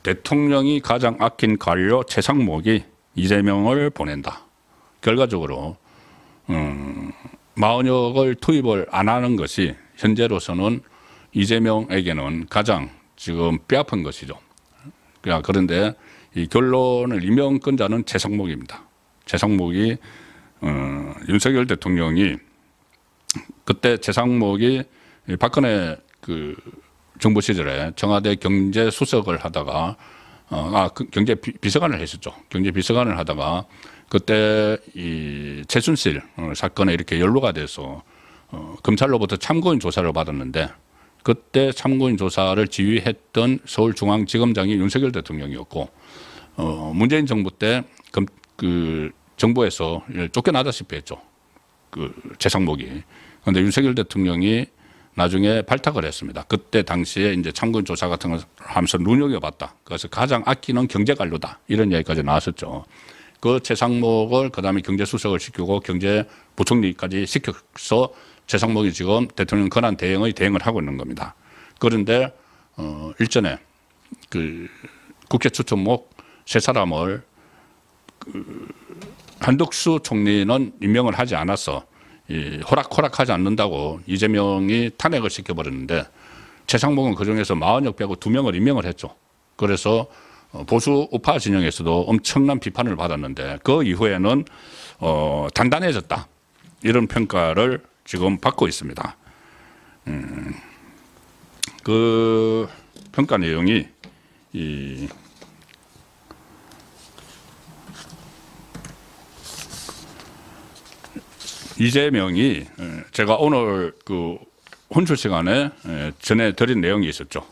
대통령이 가장 아낀 관료 최상목이 이재명을 보낸다. 결과적으로 40억을 투입을 안 하는 것이 현재로서는 이재명에게는 가장 지금 뼈아픈 것이죠. 그런데 이 결론을 임명권자는 최상목입니다. 최상목이 윤석열 대통령이 그때 최상목이 박근혜 그 정부 시절에 청와대 경제수석을 하다가 경제 비서관을 했었죠. 경제 비서관을 하다가 그때 이 최순실 사건에 이렇게 연루가 돼서 검찰로부터 참고인 조사를 받았는데 그때 참고인 조사를 지휘했던 서울중앙지검장이 윤석열 대통령이었고 문재인 정부 때 그 정부에서 쫓겨나다시피 했죠. 그 최상목이. 그런데 윤석열 대통령이 나중에 발탁을 했습니다. 그때 당시에 이제 참고인 조사 같은 걸 하면서 눈여겨봤다. 그래서 가장 아끼는 경제관료다. 이런 이야기까지 나왔었죠. 그 최상목을 그다음에 경제수석을 시키고 경제부총리까지 시켜서 최상목이 지금 대통령 권한 대행을 하고 있는 겁니다. 그런데 일전에 그 국회 추천목 세 사람을 한덕수 총리는 임명을 하지 않아서 호락호락하지 않는다고 이재명이 탄핵을 시켜버렸는데 최상목은 그중에서 40억 빼고 2명을 임명을 했죠. 그래서 보수 우파 진영에서도 엄청난 비판을 받았는데 그 이후에는 단단해졌다. 이런 평가를 지금 받고 있습니다. 그 평가 내용이 이재명이 제가 오늘 그 혼출 시간에 전해드린 내용이 있었죠.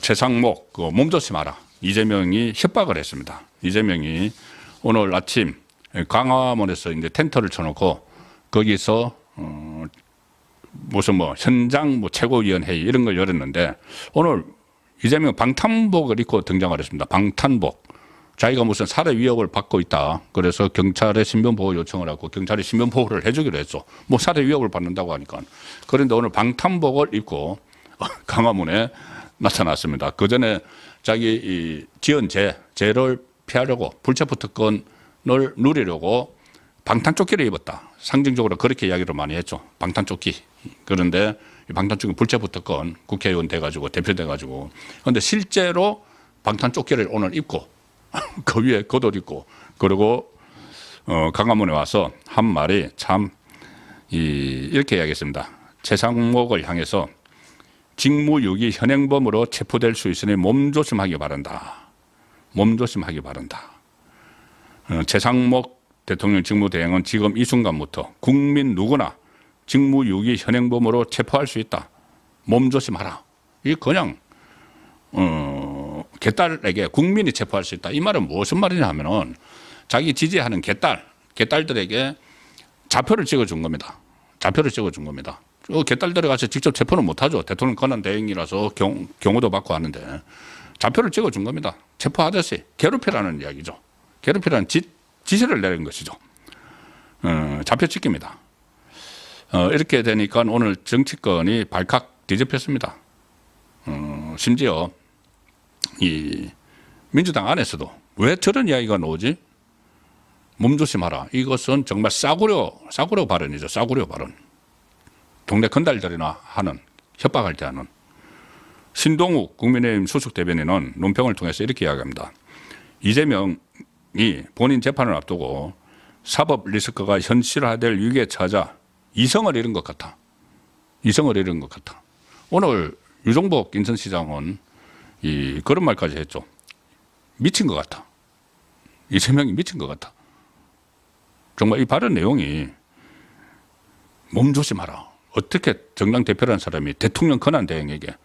최상목 그 몸조심하라. 이재명이 협박을 했습니다. 이재명이 오늘 아침 광화문에서 이제 텐트를 쳐놓고 거기서 무슨 뭐 현장 뭐 최고위원회의 이런 걸 열었는데 오늘 이재명 방탄복을 입고 등장을 했습니다. 방탄복. 자기가 무슨 살해 위협을 받고 있다. 그래서 경찰에 신변보호 요청을 하고 경찰이 신변보호를 해주기로 했죠. 뭐 살해 위협을 받는다고 하니까. 그런데 오늘 방탄복을 입고 광화문에 나타났습니다. 그 전에 자기 이 지은 죄를 피하려고 불체포 특권을 누리려고 방탄조끼를 입었다. 상징적으로 그렇게 이야기를 많이 했죠. 방탄조끼. 그런데 방탄조끼 불체포 특권 국회의원 돼가지고 대표 돼가지고. 그런데 실제로 방탄조끼를 오늘 입고 그 위에 겉옷 입고 그리고 광화문에 와서 한 말이 참 이렇게 이야기했습니다. 최상목을 향해서 직무유기 현행범으로 체포될 수 있으니 몸조심하기 바란다. 몸조심하기 바란다. 최상목 대통령 직무대행은 지금 이 순간부터 국민 누구나 직무유기 현행범으로 체포할 수 있다. 몸조심하라. 이 그냥 개딸에게 국민이 체포할 수 있다. 이 말은 무슨 말이냐 하면은 자기 지지하는 개딸들에게 좌표를 찍어준 겁니다. 좌표를 찍어준 겁니다. 개딸들에 가서 직접 체포는 못하죠. 대통령 권한 대행이라서 경호도 받고 하는데 좌표를 찍어준 겁니다. 체포하듯이 괴롭히라는 이야기죠. 괴롭히라는 지시를 내린 것이죠. 좌표 찍힙니다. 이렇게 되니까 오늘 정치권이 발칵 뒤집혔습니다. 심지어 이 민주당 안에서도 왜 저런 이야기가 나오지? 몸조심하라. 이것은 정말 싸구려 발언이죠. 싸구려 발언. 동네 건달들이나 하는 협박할 때 하는. 신동욱 국민의힘 수석 대변인은 논평을 통해서 이렇게 이야기합니다. 이재명이 본인 재판을 앞두고 사법 리스크가 현실화될 위기에 처하자 이성을 잃은 것 같아. 이성을 잃은 것 같아. 오늘 유종복 인천시장은 그런 말까지 했죠. 미친 것 같아. 이재명이 미친 것 같아. 정말 이 발언 내용이 몸조심하라. 어떻게 정당 대표라는 사람이 대통령 권한 대행에게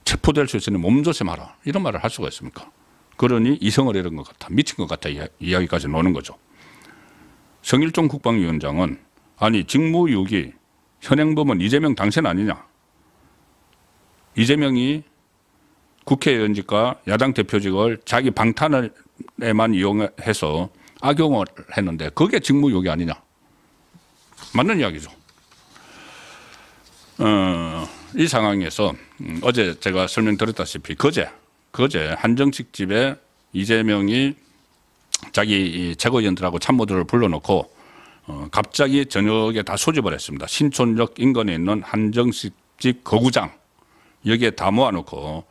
체포될 수 있으니 몸조심하라. 이런 말을 할 수가 있습니까? 그러니 이성을 잃은 것 같아. 미친 것 같아. 이야기까지 노는 거죠. 성일종 국방위원장은 아니 직무유기 현행범은 이재명 당신 아니냐. 이재명이 국회의원직과 야당 대표직을 자기 방탄에만 이용해서 악용을 했는데 그게 직무유기 아니냐. 맞는 이야기죠. 이 상황에서 어제 제가 설명드렸다시피 그제 한정식 집에 이재명이 자기 최고위원들하고 참모들을 불러놓고 갑자기 저녁에 다 소집을 했습니다. 신촌역 인근에 있는 한정식 집 거구장 여기에 다 모아놓고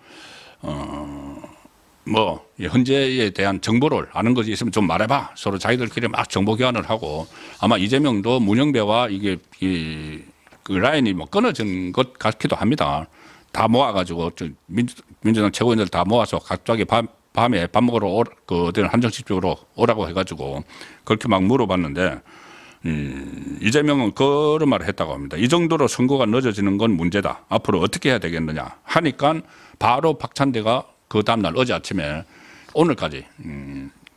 뭐 현재에 대한 정보를 아는 것이 있으면 좀 말해봐. 서로 자기들끼리 막 정보 교환을 하고 아마 이재명도 문영배와 이게 그 라인이 뭐 끊어진 것 같기도 합니다. 다 모아가지고 민주당 최고위원들 다 모아서 갑자기 밤에 밥 먹으러 그 어디 한정식 쪽으로 오라고 해가지고 그렇게 막 물어봤는데 이재명은 그런 말을 했다고 합니다. 이 정도로 선거가 늦어지는 건 문제다. 앞으로 어떻게 해야 되겠느냐 하니까 바로 박찬대가 그 다음날 어제 아침에 오늘까지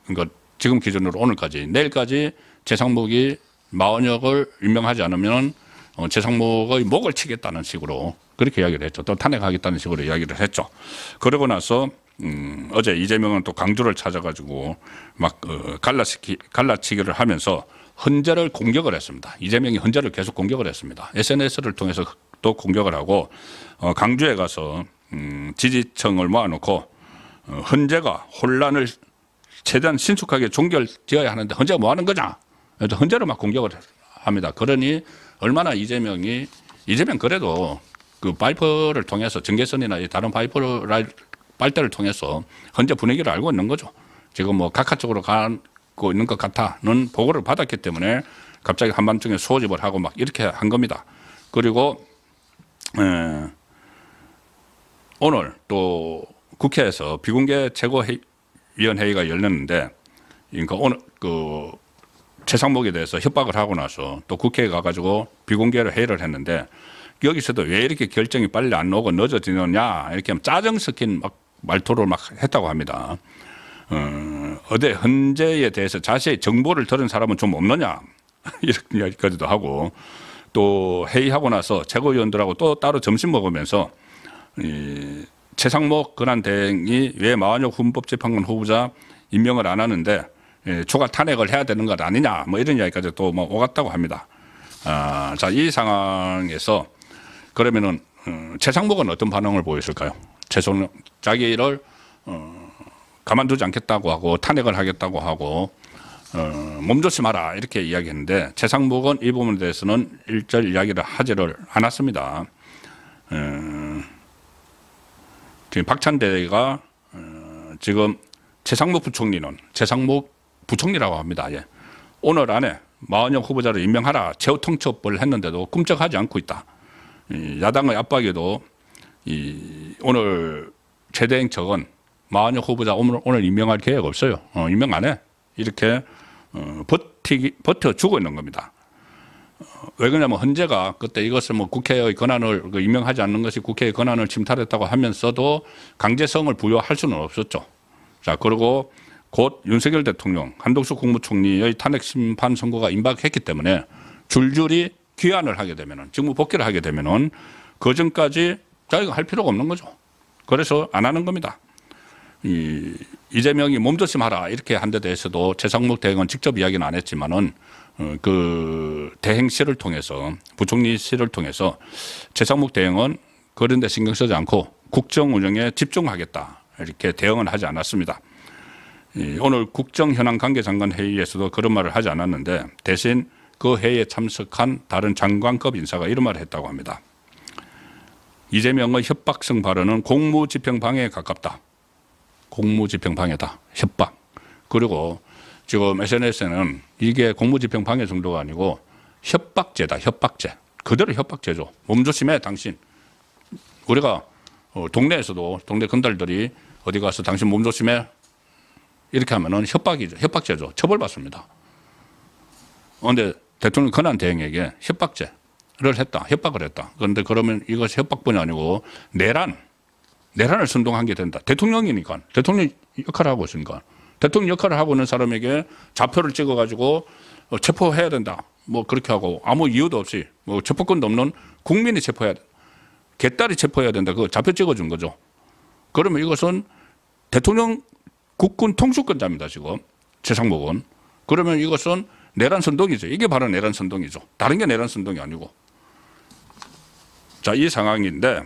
그러니까 지금 기준으로 오늘까지 내일까지 최상목이 마원혁을 임명하지 않으면 최상목의 목을 치겠다는 식으로 그렇게 이야기를 했죠. 또 탄핵하겠다는 식으로 이야기를 했죠. 그러고 나서 어제 이재명은 또 강주를 찾아가지고 막 갈라치기를 하면서 헌재를 공격을 했습니다. 이재명이 헌재를 계속 공격을 했습니다. SNS를 통해서 또 공격을 하고 강주에 가서 지지층을 모아놓고 헌재가 혼란을 최대한 신속하게 종결되어야 하는데 헌재가 뭐 하는 거냐? 헌재를 막 공격을 합니다. 그러니 얼마나 이재명 그래도 그 파이프를 통해서 정계선이나 다른 빨대를 통해서 헌재 분위기를 알고 있는 거죠. 지금 뭐 각하 쪽으로 가고 있는 것 같다는 보고를 받았기 때문에 갑자기 한밤중에 소집을 하고 막 이렇게 한 겁니다. 그리고 오늘 또 국회에서 비공개 최고위원회의가 열렸는데 그러니까 오늘 그 최상목에 대해서 협박을 하고 나서 또 국회에 가가지고 비공개로 회의를 했는데 여기서도 왜 이렇게 결정이 빨리 안 오고 늦어지느냐 이렇게 짜증 섞인 막 말투를 막 했다고 합니다. 어제 헌재에 대해서 자세히 정보를 들은 사람은 좀 없느냐 이렇게 이야기까지도 하고 또 회의하고 나서 최고위원들하고 또 따로 점심 먹으면서 최상목 권한대행이 왜 마원혁 헌법재판관 후보자 임명을 안 하는데 추가 탄핵을 해야 되는 것 아니냐 뭐 이런 이야기까지 또 뭐 오갔다고 합니다. 자, 이 상황에서 그러면은 최상목은 어떤 반응을 보였을까요? 자기를 가만두지 않겠다고 하고 탄핵을 하겠다고 하고 몸조심하라 이렇게 이야기했는데 최상목은 이 부분에 대해서는 일절 이야기를 하지를 않았습니다. 지금 박찬대가 지금 최상목 부총리는 최상목 부총리라고 합니다. 예. 오늘 안에 마원혁 후보자를 임명하라 최후 통첩을 했는데도 꿈쩍하지 않고 있다. 야당의 압박에도 오늘 최대행 측은 마원혁 후보자 오늘 임명할 계획 없어요. 임명 안 해. 이렇게 버텨주고 있는 겁니다. 왜 그러냐면 헌재가 그때 이것을 뭐 국회의 권한을 임명하지 않는 것이 국회의 권한을 침탈했다고 하면서도 강제성을 부여할 수는 없었죠. 자, 그리고 곧 윤석열 대통령, 한동숙 국무총리의 탄핵 심판 선고가 임박했기 때문에 줄줄이 귀환을 하게 되면은 직무 복귀를 하게 되면은 그 전까지 자기가 할 필요가 없는 거죠. 그래서 안 하는 겁니다. 이재명이 몸조심하라 이렇게 한 데 대해서도 최상목 대행은 직접 이야기는 안 했지만은 그 대행실을 통해서 부총리실을 통해서 최상목 대행은 그런 데 신경 쓰지 않고 국정 운영에 집중하겠다 이렇게 대응은 하지 않았습니다. 오늘 국정현안관계장관 회의에서도 그런 말을 하지 않았는데 대신 그 회의에 참석한 다른 장관급 인사가 이런 말을 했다고 합니다. 이재명의 협박성 발언은 공무집행방해에 가깝다. 공무집행방해다. 협박. 그리고 지금 SNS에는 이게 공무집행방해 정도가 아니고 협박죄다. 협박죄. 그대로 협박죄죠. 몸조심해 당신. 우리가 동네에서도 동네 건달들이 어디 가서 당신 몸조심해 이렇게 하면은 협박이죠. 협박죄죠. 처벌받습니다. 그런데 대통령 권한대행에게 협박죄를 했다. 협박을 했다. 그런데 그러면 이것이 협박뿐이 아니고 내란을 선동한 게 된다. 대통령이니까. 대통령 역할을 하고 있으니까. 대통령 역할을 하고 있는 사람에게 좌표를 찍어가지고 체포해야 된다. 뭐 그렇게 하고 아무 이유도 없이 뭐 체포권도 없는 국민이 체포해야 된다. 개딸이 체포해야 된다. 그 좌표 찍어준 거죠. 그러면 이것은 대통령 국군 통수권자입니다. 지금 최상목은. 그러면 이것은 내란 선동이죠. 이게 바로 내란 선동이죠. 다른 게 내란 선동이 아니고. 자, 이 상황인데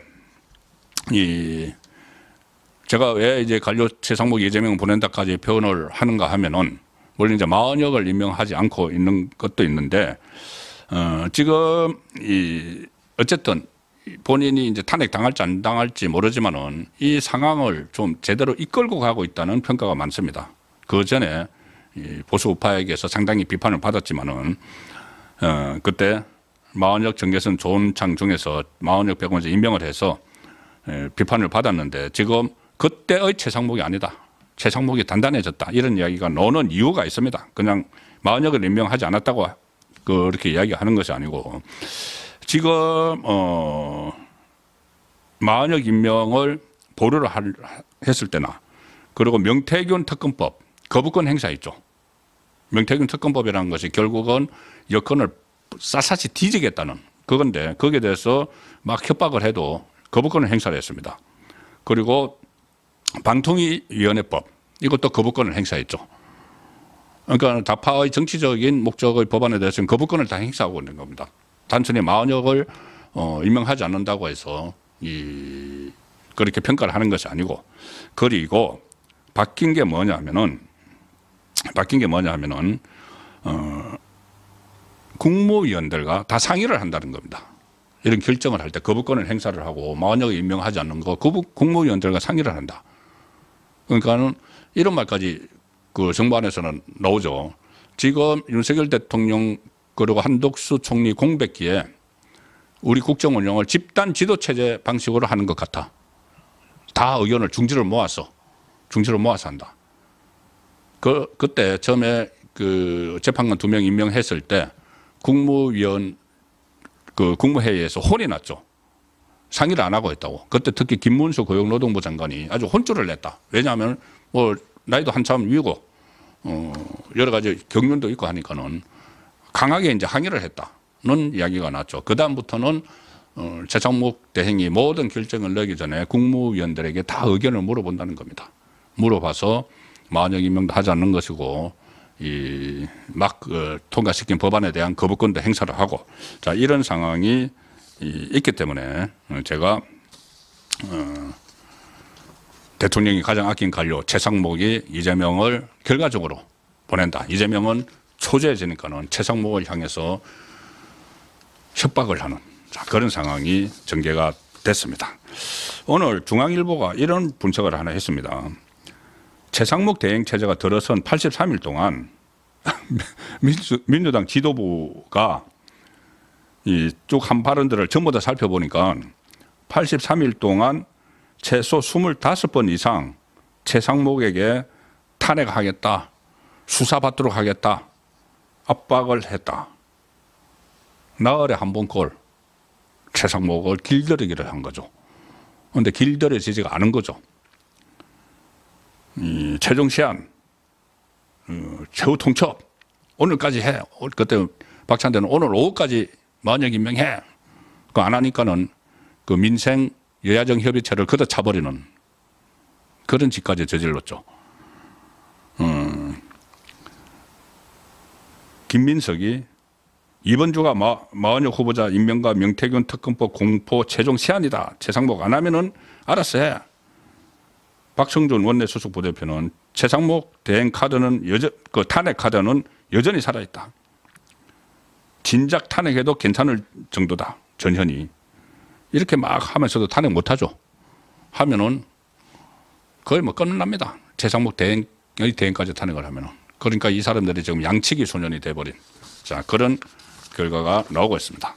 제가 왜 이제 관료 최상목 이재명 보낸다까지 표현을 하는가 하면은 물론 이제 마흔역을 임명하지 않고 있는 것도 있는데 지금 어쨌든 본인이 이제 탄핵 당할지 안 당할지 모르지만은 이 상황을 좀 제대로 이끌고 가고 있다는 평가가 많습니다. 그 전에 보수 우파에게서 상당히 비판을 받았지만은 그때 마흔역 정계선 조은창 중에서 마흔역 백원장 임명을 해서 비판을 받았는데 지금 그때의 최상목이 아니다. 최상목이 단단해졌다. 이런 이야기가 나오는 이유가 있습니다. 그냥 마흔역을 임명하지 않았다고 그렇게 이야기하는 것이 아니고 지금 마흔역 임명을 보류를 했을 때나 그리고 명태균 특검법 거부권 행사했죠. 명태균 특검법이라는 것이 결국은 여권을 샅샅이 뒤지겠다는 그건데 거기에 대해서 막 협박을 해도 거부권을 행사를 했습니다. 그리고 방통위위원회법 이것도 거부권을 행사했죠. 그러니까 다파의 정치적인 목적의 법안에 대해서는 거부권을 다 행사하고 있는 겁니다. 단순히 마흔역을 임명하지 않는다고 해서 그렇게 평가를 하는 것이 아니고 그리고 바뀐 게 뭐냐면은 국무위원들과 다 상의를 한다는 겁니다. 이런 결정을 할 때 거부권을 행사를 하고 마흔역을 임명하지 않는 거 국무위원들과 상의를 한다. 그러니까는 이런 말까지 그 정부 안에서는 나오죠. 지금 윤석열 대통령 그리고 한덕수 총리 공백기에 우리 국정 운영을 집단 지도 체제 방식으로 하는 것 같아. 다 의견을 중지를 모아서 한다. 그때 처음에 그 재판관 2명 임명했을 때 국무위원 그 국무회의에서 혼이 났죠. 상의를 안 하고 했다고. 그때 특히 김문수 고용노동부 장관이 아주 혼쭐을 냈다. 왜냐하면 뭐 나이도 한참 위고 여러 가지 경륜도 있고 하니까는 강하게 이제 항의를 했다는 이야기가 났죠. 그 다음부터는 최상목 대행이 모든 결정을 내기 전에 국무위원들에게 다 의견을 물어본다는 겁니다. 물어봐서 마흔역 임명도 하지 않는 것이고 막 통과시킨 법안에 대한 거부권도 행사를 하고 자 이런 상황이 있기 때문에 제가 대통령이 가장 아낀 관료 최상목이 이재명을 결과적으로 보낸다. 이재명은 초조해지니까는 최상목을 향해서 협박을 하는 그런 상황이 전개가 됐습니다. 오늘 중앙일보가 이런 분석을 하나 했습니다. 최상목 대행 체제가 들어선 83일 동안 민주당 지도부가 이쪽 한 발언들을 전부 다 살펴보니까 83일 동안 최소 25번 이상 최상목에게 탄핵하겠다, 수사받도록 하겠다, 압박을 했다. 나흘에 한 번 꼴 최상목을 길들이기를 한 거죠. 그런데 길들여지지가 않은 거죠. 최종 시한, 최후 통첩, 오늘까지 해. 그때 박찬대는 오늘 오후까지 마흔역 임명해. 그거 안 하니까는 그 민생 여야정 협의체를 걷어차버리는 그런 짓까지 저질렀죠. 김민석이 이번 주가 마흔역 후보자 임명과 명태균 특검법 공포 최종 시한이다. 최상목 안 하면은 알아서 해. 박성준 원내수석 부대표는 최상목 대행 카드는 그 탄핵 카드는 여전히 살아있다. 진작 탄핵해도 괜찮을 정도다. 전현이. 이렇게 막 하면서도 탄핵 못하죠. 하면은 거의 뭐 끝납니다. 최상목 대행의 대행까지 탄핵을 하면은. 그러니까 이 사람들이 지금 양치기 소년이 돼버린 그런 결과가 나오고 있습니다.